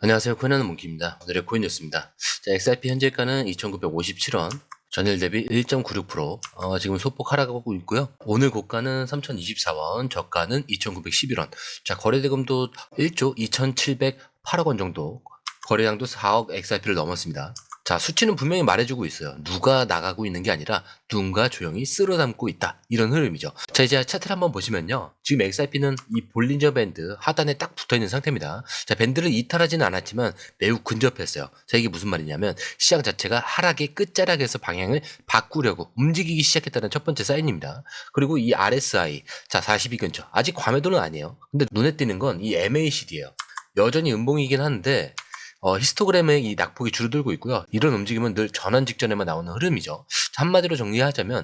안녕하세요. 코인하는 몽키입니다. 오늘의 코인 뉴스입니다. 자, XRP 현재가는 2,957원, 전일 대비 1.96%, 지금 소폭 하락하고 있고요. 오늘 고가는 3,024원, 저가는 2,911원. 자, 거래대금도 1조 2,708억 원 정도, 거래량도 4억 XRP를 넘었습니다. 자, 수치는 분명히 말해주고 있어요. 누가 나가고 있는 게 아니라 누군가 조용히 쓸어 담고 있다. 이런 흐름이죠. 자, 이제 차트를 한번 보시면요. 지금 XRP는 이 볼린저 밴드 하단에 딱 붙어 있는 상태입니다. 자, 밴드를 이탈하지는 않았지만 매우 근접했어요. 자, 이게 무슨 말이냐면 시장 자체가 하락의 끝자락에서 방향을 바꾸려고 움직이기 시작했다는 첫 번째 사인입니다. 그리고 이 RSI, 자, 42 근처. 아직 과매도는 아니에요. 근데 눈에 띄는 건 이 MACD예요. 여전히 음봉이긴 한데 히스토그램의 이 낙폭이 줄어들고 있고요. 이런 움직임은 늘 전환 직전에만 나오는 흐름이죠. 한마디로 정리하자면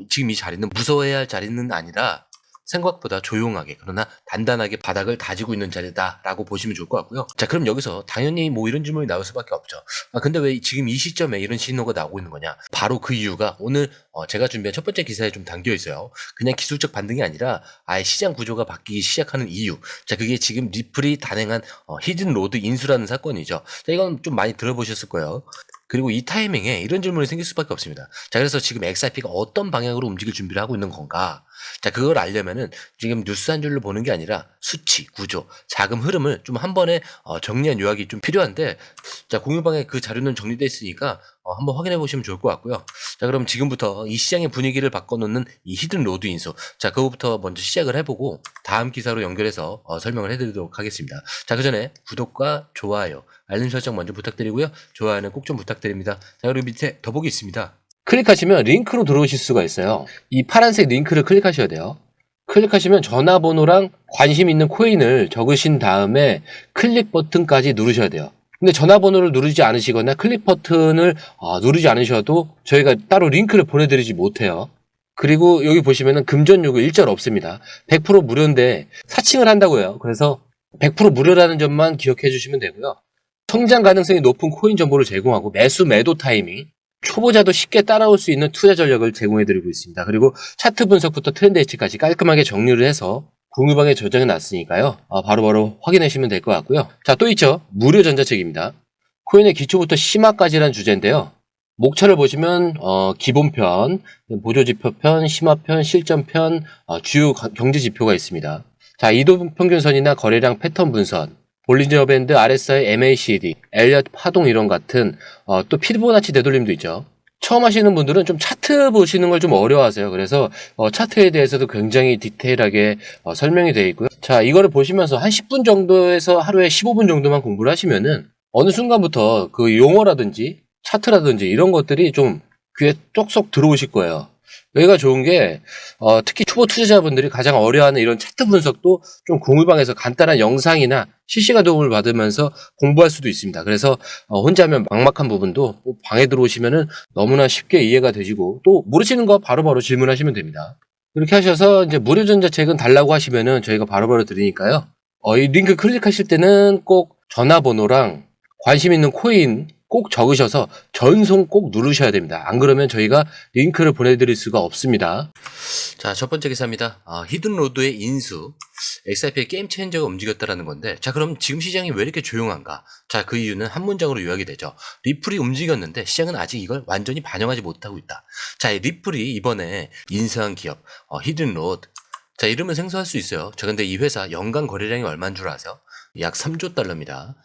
지금 이 자리는 무서워해야 할 자리는 아니라 생각보다 조용하게 그러나 단단하게 바닥을 다지고 있는 자리다라고 보시면 좋을 것 같고요. 자, 그럼 여기서 당연히 뭐 이런 질문이 나올 수밖에 없죠. 근데 왜 지금 이 시점에 이런 신호가 나오고 있는 거냐? 바로 그 이유가 오늘 제가 준비한 첫 번째 기사에 좀 담겨 있어요. 그냥 기술적 반등이 아니라 아예 시장 구조가 바뀌기 시작하는 이유. 자, 그게 지금 리플이 단행한 히든 로드 인수라는 사건이죠. 자, 이건 좀 많이 들어보셨을 거예요. 그리고 이 타이밍에 이런 질문이 생길 수밖에 없습니다. 자, 그래서 지금 XRP가 어떤 방향으로 움직일 준비를 하고 있는 건가? 자, 그걸 알려면은 지금 뉴스 한 줄로 보는 게 아니라 수치, 구조, 자금 흐름을 좀 한 번에 정리한 요약이 좀 필요한데, 자, 공유방에 그 자료는 정리되어 있으니까 한번 확인해 보시면 좋을 것 같고요. 자, 그럼 지금부터 이 시장의 분위기를 바꿔놓는 이 히든 로드 인수. 자, 그거부터 먼저 시작을 해보고 다음 기사로 연결해서 설명을 해드리도록 하겠습니다. 자, 그 전에 구독과 좋아요, 알림 설정 먼저 부탁드리고요. 좋아요는 꼭 좀 부탁드립니다. 자, 그리고 밑에 더보기 있습니다. 클릭하시면 링크로 들어오실 수가 있어요. 이 파란색 링크를 클릭하셔야 돼요. 클릭하시면 전화번호랑 관심 있는 코인을 적으신 다음에 클릭 버튼까지 누르셔야 돼요. 근데 전화번호를 누르지 않으시거나 클릭 버튼을 누르지 않으셔도 저희가 따로 링크를 보내드리지 못해요. 그리고 여기 보시면은 금전 요구 일절 없습니다. 100% 무료인데 사칭을 한다고요. 그래서 100% 무료라는 점만 기억해 주시면 되고요. 성장 가능성이 높은 코인 정보를 제공하고 매수 매도 타이밍, 초보자도 쉽게 따라올 수 있는 투자 전략을 제공해드리고 있습니다. 그리고 차트 분석부터 트렌드 예측까지 깔끔하게 정리를 해서 공유방에 저장해 놨으니까요. 바로바로 확인하시면 될 것 같고요. 자, 또 있죠. 무료 전자책입니다. 코인의 기초부터 심화까지라는 주제인데요. 목차를 보시면 기본편, 보조지표편, 심화편, 실전편, 주요 경제지표가 있습니다. 자, 이동평균선이나 거래량 패턴 분선, 볼린저 밴드, RSI, MACD, 엘리엇 파동 이론 같은 또 피보나치 되돌림도 있죠. 처음 하시는 분들은 좀 차트 보시는 걸 좀 어려워하세요. 그래서 차트에 대해서도 굉장히 디테일하게 설명이 되어 있고요. 자, 이거를 보시면서 한 10분 정도에서 하루에 15분 정도만 공부를 하시면은 어느 순간부터 그 용어라든지 차트라든지 이런 것들이 좀 귀에 쏙쏙 들어오실 거예요. 여기가 좋은 게 특히 초보 투자자분들이 가장 어려워하는 이런 차트 분석도 좀 공유방에서 간단한 영상이나 실시간 도움을 받으면서 공부할 수도 있습니다. 그래서 혼자 하면 막막한 부분도 방에 들어오시면은 너무나 쉽게 이해가 되시고 또 모르시는 거 바로바로 질문하시면 됩니다. 이렇게 하셔서 이제 무료 전자책은 달라고 하시면은 저희가 바로바로 드리니까요. 이 링크 클릭하실 때는 꼭 전화번호랑 관심 있는 코인 꼭 적으셔서 전송 꼭 누르셔야 됩니다. 안 그러면 저희가 링크를 보내드릴 수가 없습니다. 자, 첫 번째 기사입니다. 히든 로드의 인수, XRP의 게임 체인저가 움직였다라는 건데, 자, 그럼 지금 시장이 왜 이렇게 조용한가? 자, 그 이유는 한 문장으로 요약이 되죠. 리플이 움직였는데 시장은 아직 이걸 완전히 반영하지 못하고 있다. 자, 이 리플이 이번에 인수한 기업, 히든 로드. 자, 이름은 생소할 수 있어요. 자, 근데 이 회사 연간 거래량이 얼마인 줄 아세요? 약 3조 달러입니다.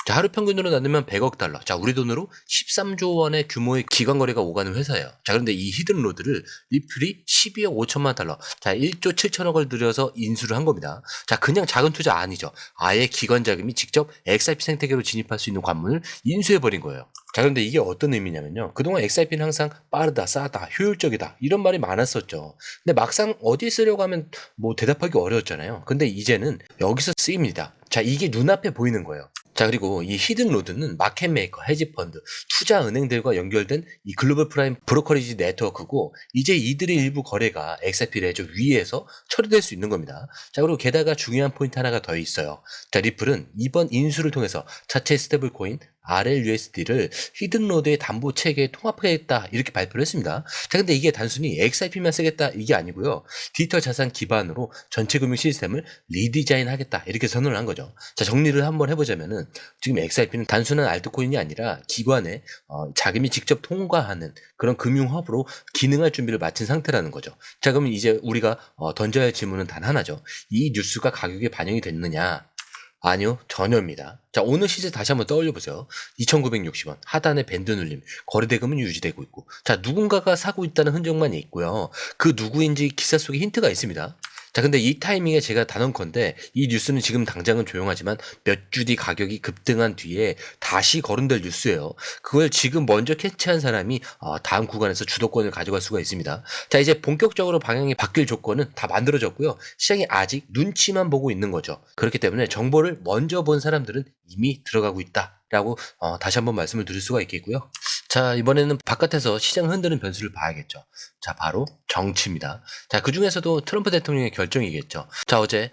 자, 하루 평균으로 나누면 100억 달러. 자, 우리 돈으로 13조 원의 규모의 기관 거래가 오가는 회사예요. 자, 그런데 이 히든 로드를 리플이 12억 5천만 달러. 자, 1조 7천억을 들여서 인수를 한 겁니다. 자, 그냥 작은 투자 아니죠. 아예 기관 자금이 직접 XRP 생태계로 진입할 수 있는 관문을 인수해 버린 거예요. 자, 그런데 이게 어떤 의미냐면요. 그동안 XRP는 항상 빠르다, 싸다, 효율적이다 이런 말이 많았었죠. 근데 막상 어디 쓰려고 하면 뭐 대답하기 어려웠잖아요. 근데 이제는 여기서 쓰입니다. 자, 이게 눈앞에 보이는 거예요. 자, 그리고 이 히든 로드는 마켓 메이커, 헤지펀드, 투자 은행들과 연결된 이 글로벌 프라임 브로커리지 네트워크고 이제 이들의 일부 거래가 XRP 레저 위에서 처리될 수 있는 겁니다. 자, 그리고 게다가 중요한 포인트 하나가 더 있어요. 자, 리플은 이번 인수를 통해서 자체 스테이블 코인 RLUSD를 히든로드의 담보 체계에 통합하겠다 이렇게 발표를 했습니다. 자, 근데 이게 단순히 XRP만 쓰겠다 이게 아니고요. 디지털 자산 기반으로 전체 금융 시스템을 리디자인하겠다 이렇게 선언을 한 거죠. 자, 정리를 한번 해보자면은 지금 XRP는 단순한 알트코인이 아니라 기관에 자금이 직접 통과하는 그런 금융 허브로 기능할 준비를 마친 상태라는 거죠. 자, 그러면 이제 우리가 던져야 할 질문은 단 하나죠. 이 뉴스가 가격에 반영이 됐느냐? 아니요, 전혀입니다. 자, 오늘 시세 다시 한번 떠올려 보세요. 2,960원, 하단에 밴드 눌림, 거래대금은 유지되고 있고, 자, 누군가가 사고 있다는 흔적만 있고요. 그 누구인지 기사 속에 힌트가 있습니다. 자, 근데 이 타이밍에 제가 단언컨대 이 뉴스는 지금 당장은 조용하지만 몇 주 뒤 가격이 급등한 뒤에 다시 거론될 뉴스예요. 그걸 지금 먼저 캐치한 사람이 다음 구간에서 주도권을 가져갈 수가 있습니다. 자, 이제 본격적으로 방향이 바뀔 조건은 다 만들어졌고요. 시장이 아직 눈치만 보고 있는 거죠. 그렇기 때문에 정보를 먼저 본 사람들은 이미 들어가고 있다라고 다시 한번 말씀을 드릴 수가 있겠고요. 자, 이번에는 바깥에서 시장 흔드는 변수를 봐야겠죠. 자, 바로 정치입니다. 자, 그 중에서도 트럼프 대통령의 결정이겠죠. 자, 어제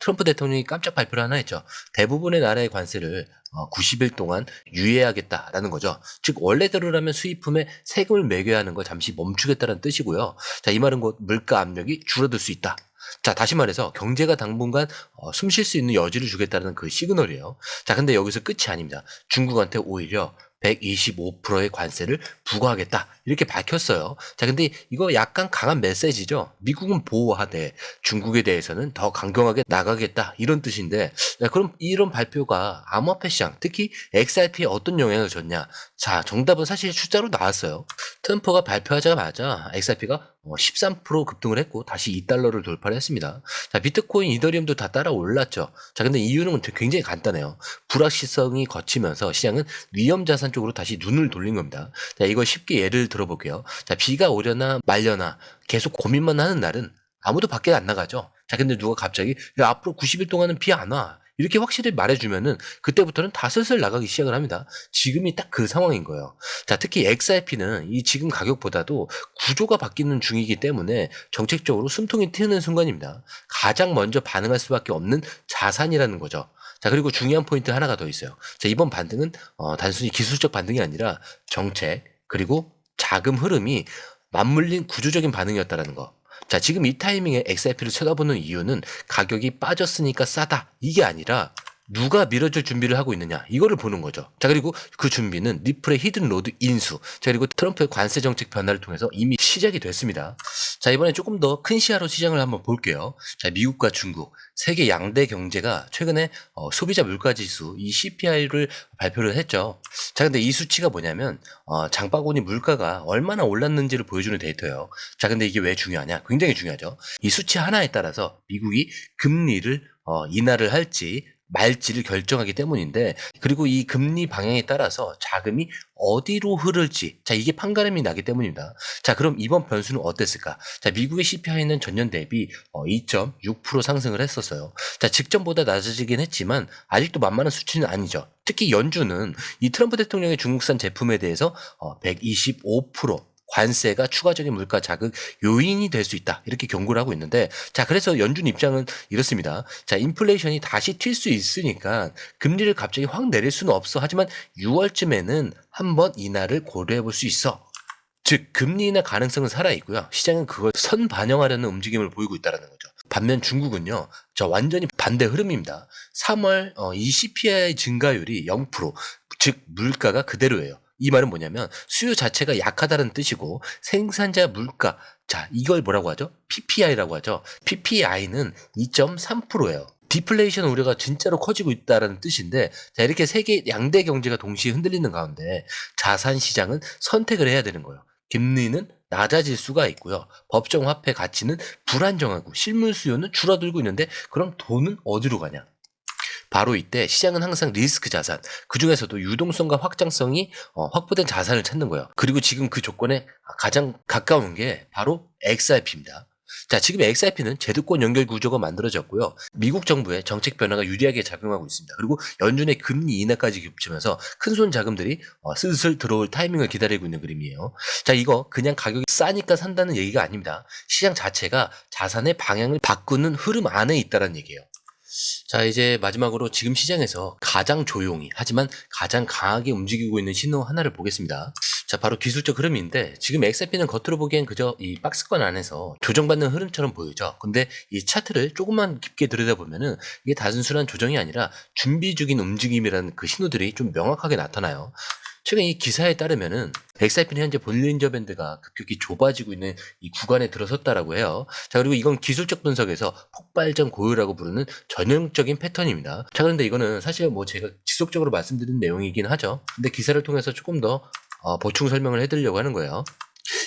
트럼프 대통령이 깜짝 발표를 하나 했죠. 대부분의 나라의 관세를 90일 동안 유예하겠다라는 거죠. 즉 원래대로라면 수입품에 세금을 매겨야 하는 걸 잠시 멈추겠다는 뜻이고요. 자, 이 말은 곧 물가 압력이 줄어들 수 있다. 자, 다시 말해서 경제가 당분간 숨 쉴 수 있는 여지를 주겠다는 그 시그널이에요. 자, 근데 여기서 끝이 아닙니다. 중국한테 오히려 125%의 관세를 부과하겠다 이렇게 밝혔어요. 자, 근데 이거 약간 강한 메시지죠. 미국은 보호하되 중국에 대해서는 더 강경하게 나가겠다 이런 뜻인데, 자, 그럼 이런 발표가 암호화폐 시장, 특히 XRP에 어떤 영향을 줬냐? 자, 정답은 사실 숫자로 나왔어요. 트럼프가 발표하자마자 XRP가 13% 급등을 했고 다시 2달러를 돌파를 했습니다. 자, 비트코인, 이더리움도 다 따라 올랐죠. 자, 근데 이유는 굉장히 간단해요. 불확실성이 거치면서 시장은 위험 자산 쪽으로 다시 눈을 돌린 겁니다. 자, 이걸 쉽게 예를 들어볼게요. 자, 비가 오려나 말려나 계속 고민만 하는 날은 아무도 밖에 안 나가죠. 자, 근데 누가 갑자기 야, 앞으로 90일 동안은 비 안 와. 이렇게 확실히 말해주면은 그때부터는 다 슬슬 나가기 시작을 합니다. 지금이 딱 그 상황인 거예요. 자, 특히 XRP는 이 지금 가격보다도 구조가 바뀌는 중이기 때문에 정책적으로 숨통이 트이는 순간입니다. 가장 먼저 반응할 수밖에 없는 자산이라는 거죠. 자, 그리고 중요한 포인트 하나가 더 있어요. 자, 이번 반등은 단순히 기술적 반등이 아니라 정책 그리고 자금 흐름이 맞물린 구조적인 반응이었다라는 거. 자, 지금 이 타이밍에 XRP를 쳐다보는 이유는 가격이 빠졌으니까 싸다 이게 아니라 누가 밀어줄 준비를 하고 있느냐 이거를 보는 거죠. 자, 그리고 그 준비는 리플의 히든로드 인수, 자, 그리고 트럼프의 관세 정책 변화를 통해서 이미 시작이 됐습니다. 자, 이번에 조금 더 큰 시야로 시장을 한번 볼게요. 자, 미국과 중국 세계 양대 경제가 최근에 소비자 물가지수 이 CPI를 발표를 했죠. 자, 근데 이 수치가 뭐냐면 장바구니 물가가 얼마나 올랐는지를 보여주는 데이터예요. 자, 근데 이게 왜 중요하냐? 굉장히 중요하죠. 이 수치 하나에 따라서 미국이 금리를 인하를 할지 말지를 결정하기 때문인데, 그리고 이 금리 방향에 따라서 자금이 어디로 흐를지, 자, 이게 판가름이 나기 때문입니다. 자, 그럼 이번 변수는 어땠을까? 자, 미국의 CPI는 전년 대비 2.6% 상승을 했었어요. 자, 직전보다 낮아지긴 했지만 아직도 만만한 수치는 아니죠. 특히 연준은 이 트럼프 대통령의 중국산 제품에 대해서 125% 관세가 추가적인 물가 자극 요인이 될 수 있다 이렇게 경고를 하고 있는데, 자, 그래서 연준 입장은 이렇습니다. 자, 인플레이션이 다시 튈 수 있으니까 금리를 갑자기 확 내릴 수는 없어. 하지만 6월쯤에는 한번 인하를 고려해 볼 수 있어. 즉 금리 인하 가능성은 살아있고요. 시장은 그걸 선반영하려는 움직임을 보이고 있다는 거죠. 반면 중국은요, 저 완전히 반대 흐름입니다. 3월 이 CPI 증가율이 0%, 즉 물가가 그대로예요. 이 말은 뭐냐면 수요 자체가 약하다는 뜻이고 생산자 물가, 자, 이걸 뭐라고 하죠? PPI라고 하죠. PPI는 2.3%예요. 디플레이션 우려가 진짜로 커지고 있다는 뜻인데, 자, 이렇게 세계 양대 경제가 동시에 흔들리는 가운데 자산 시장은 선택을 해야 되는 거예요. 금리는 낮아질 수가 있고요. 법정 화폐 가치는 불안정하고 실물 수요는 줄어들고 있는데, 그럼 돈은 어디로 가냐? 바로 이때 시장은 항상 리스크 자산, 그 중에서도 유동성과 확장성이 확보된 자산을 찾는 거예요. 그리고 지금 그 조건에 가장 가까운 게 바로 XRP입니다. 자, 지금 XRP는 제도권 연결 구조가 만들어졌고요. 미국 정부의 정책 변화가 유리하게 작용하고 있습니다. 그리고 연준의 금리 인하까지 겹치면서 큰손 자금들이 슬슬 들어올 타이밍을 기다리고 있는 그림이에요. 자, 이거 그냥 가격이 싸니까 산다는 얘기가 아닙니다. 시장 자체가 자산의 방향을 바꾸는 흐름 안에 있다는 얘기예요. 자, 이제 마지막으로 지금 시장에서 가장 조용히 하지만 가장 강하게 움직이고 있는 신호 하나를 보겠습니다. 자, 바로 기술적 흐름인데 지금 XRP는 겉으로 보기엔 그저 이 박스권 안에서 조정받는 흐름처럼 보이죠. 근데 이 차트를 조금만 깊게 들여다보면은 이게 단순한 조정이 아니라 준비 중인 움직임이라는 그 신호들이 좀 명확하게 나타나요. 최근 이 기사에 따르면은 XRP는 현재 볼린저 밴드가 급격히 좁아지고 있는 이 구간에 들어섰다라고 해요. 자, 그리고 이건 기술적 분석에서 폭발적 고요라고 부르는 전형적인 패턴입니다. 자, 그런데 이거는 사실 뭐 제가 지속적으로 말씀드린 내용이긴 하죠. 근데 기사를 통해서 조금 더 보충 설명을 해드리려고 하는 거예요.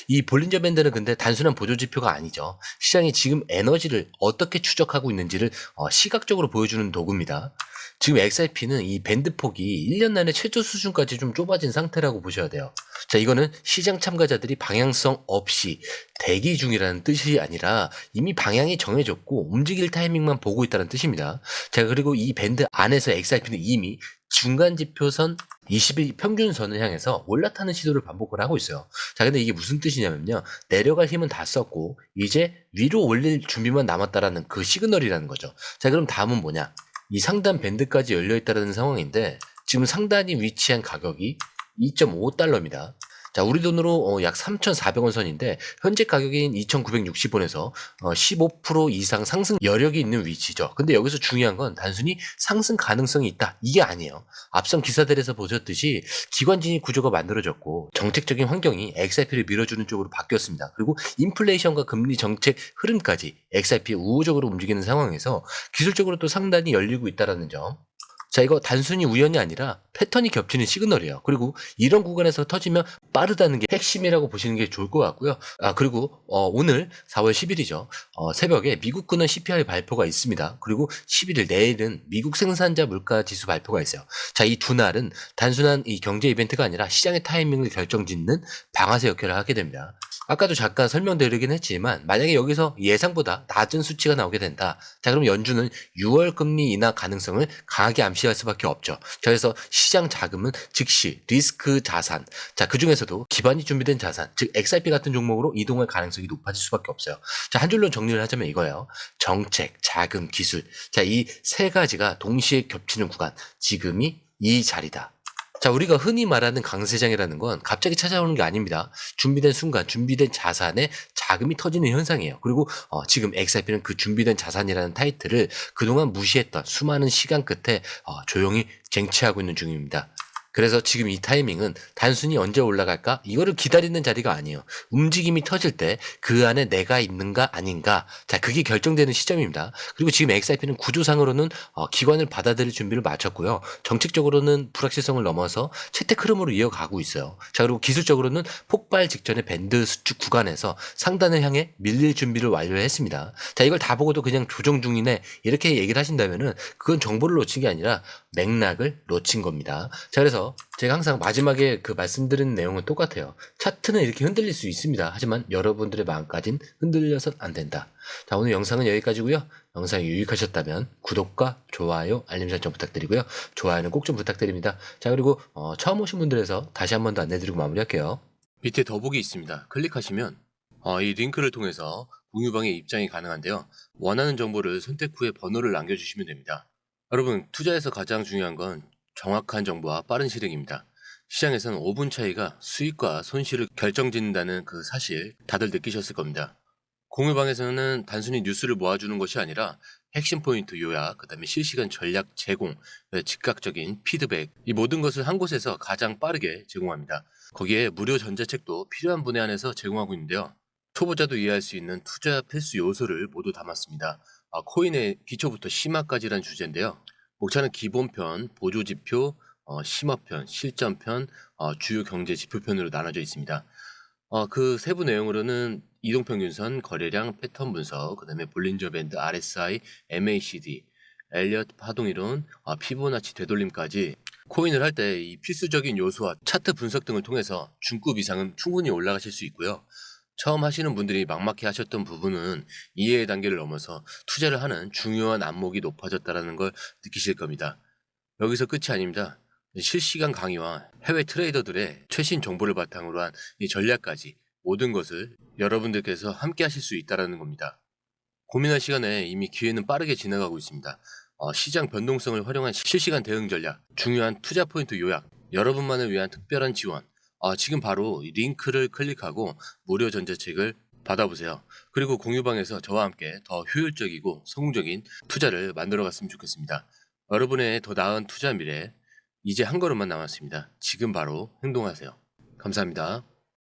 이 볼린저 밴드는 근데 단순한 보조 지표가 아니죠. 시장이 지금 에너지를 어떻게 추적하고 있는지를 시각적으로 보여주는 도구입니다. 지금 XRP는 이 밴드 폭이 1년 내내 최저 수준까지 좀 좁아진 상태라고 보셔야 돼요. 자, 이거는 시장 참가자들이 방향성 없이 대기 중이라는 뜻이 아니라 이미 방향이 정해졌고 움직일 타이밍만 보고 있다는 뜻입니다. 자, 그리고 이 밴드 안에서 XRP는 이미 중간 지표선 20일 평균선을 향해서 올라타는 시도를 반복을 하고 있어요. 자, 근데 이게 무슨 뜻이냐면요. 내려갈 힘은 다 썼고 이제 위로 올릴 준비만 남았다라는 그 시그널이라는 거죠. 자, 그럼 다음은 뭐냐? 이 상단 밴드까지 열려 있다는 상황인데 지금 상단이 위치한 가격이 2.5달러입니다. 자, 우리 돈으로 약 3,400원 선인데 현재 가격인 2,960원에서 15% 이상 상승 여력이 있는 위치죠. 근데 여기서 중요한 건 단순히 상승 가능성이 있다 이게 아니에요. 앞선 기사들에서 보셨듯이 기관진입 구조가 만들어졌고 정책적인 환경이 XRP를 밀어주는 쪽으로 바뀌었습니다. 그리고 인플레이션과 금리 정책 흐름까지 XRP에 우호적으로 움직이는 상황에서 기술적으로 또 상단이 열리고 있다는 점. 자, 이거 단순히 우연이 아니라 패턴이 겹치는 시그널이에요. 그리고 이런 구간에서 터지면 빠르다는 게 핵심이라고 보시는 게 좋을 것 같고요. 그리고 오늘 4월 10일이죠. 새벽에 미국군은 CPI 발표가 있습니다. 그리고 11일 내일은 미국 생산자 물가 지수 발표가 있어요. 자, 이 두 날은 단순한 이 경제 이벤트가 아니라 시장의 타이밍을 결정짓는 방아쇠 역할을 하게 됩니다. 아까도 잠깐 설명드리긴 했지만 만약에 여기서 예상보다 낮은 수치가 나오게 된다. 자, 그럼 연준은 6월 금리 인하 가능성을 강하게 암시할 수밖에 없죠. 그래서 시장 자금은 즉시 리스크 자산, 자, 그 중에서도 기반이 준비된 자산, 즉 XRP 같은 종목으로 이동할 가능성이 높아질 수밖에 없어요. 자, 한 줄로 정리를 하자면 이거예요. 정책, 자금, 기술. 자, 이 세 가지가 동시에 겹치는 구간. 지금이 이 자리다. 자, 우리가 흔히 말하는 강세장이라는 건 갑자기 찾아오는 게 아닙니다. 준비된 순간, 준비된 자산에 자금이 터지는 현상이에요. 그리고 지금 XRP는 그 준비된 자산이라는 타이틀을 그동안 무시했던 수많은 시간 끝에 조용히 쟁취하고 있는 중입니다. 그래서 지금 이 타이밍은 단순히 언제 올라갈까? 이거를 기다리는 자리가 아니에요. 움직임이 터질 때 그 안에 내가 있는가 아닌가? 자, 그게 결정되는 시점입니다. 그리고 지금 XRP는 구조상으로는 기관을 받아들일 준비를 마쳤고요. 정책적으로는 불확실성을 넘어서 채택 흐름으로 이어가고 있어요. 자, 그리고 기술적으로는 폭발 직전의 밴드 수축 구간에서 상단을 향해 밀릴 준비를 완료했습니다. 자, 이걸 다 보고도 그냥 조정 중이네 이렇게 얘기를 하신다면은 그건 정보를 놓친 게 아니라 맥락을 놓친 겁니다. 자, 그래서 제가 항상 마지막에 그 말씀드리는 내용은 똑같아요. 차트는 이렇게 흔들릴 수 있습니다. 하지만 여러분들의 마음까진 흔들려선 안 된다. 자, 오늘 영상은 여기까지고요. 영상이 유익하셨다면 구독과 좋아요, 알림 설정 부탁드리고요. 좋아요는 꼭 좀 부탁드립니다. 자, 그리고 처음 오신 분들에서 다시 한 번 더 안내드리고 마무리할게요. 밑에 더보기 있습니다. 클릭하시면 이 링크를 통해서 공유방에 입장이 가능한데요. 원하는 정보를 선택 후에 번호를 남겨주시면 됩니다. 여러분, 투자에서 가장 중요한 건 정확한 정보와 빠른 실행입니다. 시장에서는 5분 차이가 수익과 손실을 결정짓는다는 그 사실 다들 느끼셨을 겁니다. 공유방에서는 단순히 뉴스를 모아주는 것이 아니라 핵심 포인트 요약, 그 다음에 실시간 전략 제공, 즉각적인 피드백, 이 모든 것을 한 곳에서 가장 빠르게 제공합니다. 거기에 무료 전자책도 필요한 분에 한해서 제공하고 있는데요. 초보자도 이해할 수 있는 투자 필수 요소를 모두 담았습니다. 코인의 기초부터 심화까지란 주제인데요. 목차는 기본편, 보조지표, 심화편, 실전편, 주요 경제 지표편으로 나눠져 있습니다. 그 세부 내용으로는 이동평균선, 거래량, 패턴 분석, 그 다음에 볼린저 밴드, RSI, MACD, 엘리엇 파동이론, 피보나치 되돌림까지 코인을 할 때 이 필수적인 요소와 차트 분석 등을 통해서 중급 이상은 충분히 올라가실 수 있고요. 처음 하시는 분들이 막막해 하셨던 부분은 이해의 단계를 넘어서 투자를 하는 중요한 안목이 높아졌다는 걸 느끼실 겁니다. 여기서 끝이 아닙니다. 실시간 강의와 해외 트레이더들의 최신 정보를 바탕으로 한 이 전략까지 모든 것을 여러분들께서 함께 하실 수 있다는 겁니다. 고민할 시간에 이미 기회는 빠르게 지나가고 있습니다. 시장 변동성을 활용한 실시간 대응 전략, 중요한 투자 포인트 요약, 여러분만을 위한 특별한 지원. 지금 바로 이 링크를 클릭하고 무료 전자책을 받아보세요. 그리고 공유방에서 저와 함께 더 효율적이고 성공적인 투자를 만들어 갔으면 좋겠습니다. 여러분의 더 나은 투자 미래, 이제 한 걸음만 남았습니다. 지금 바로 행동하세요. 감사합니다.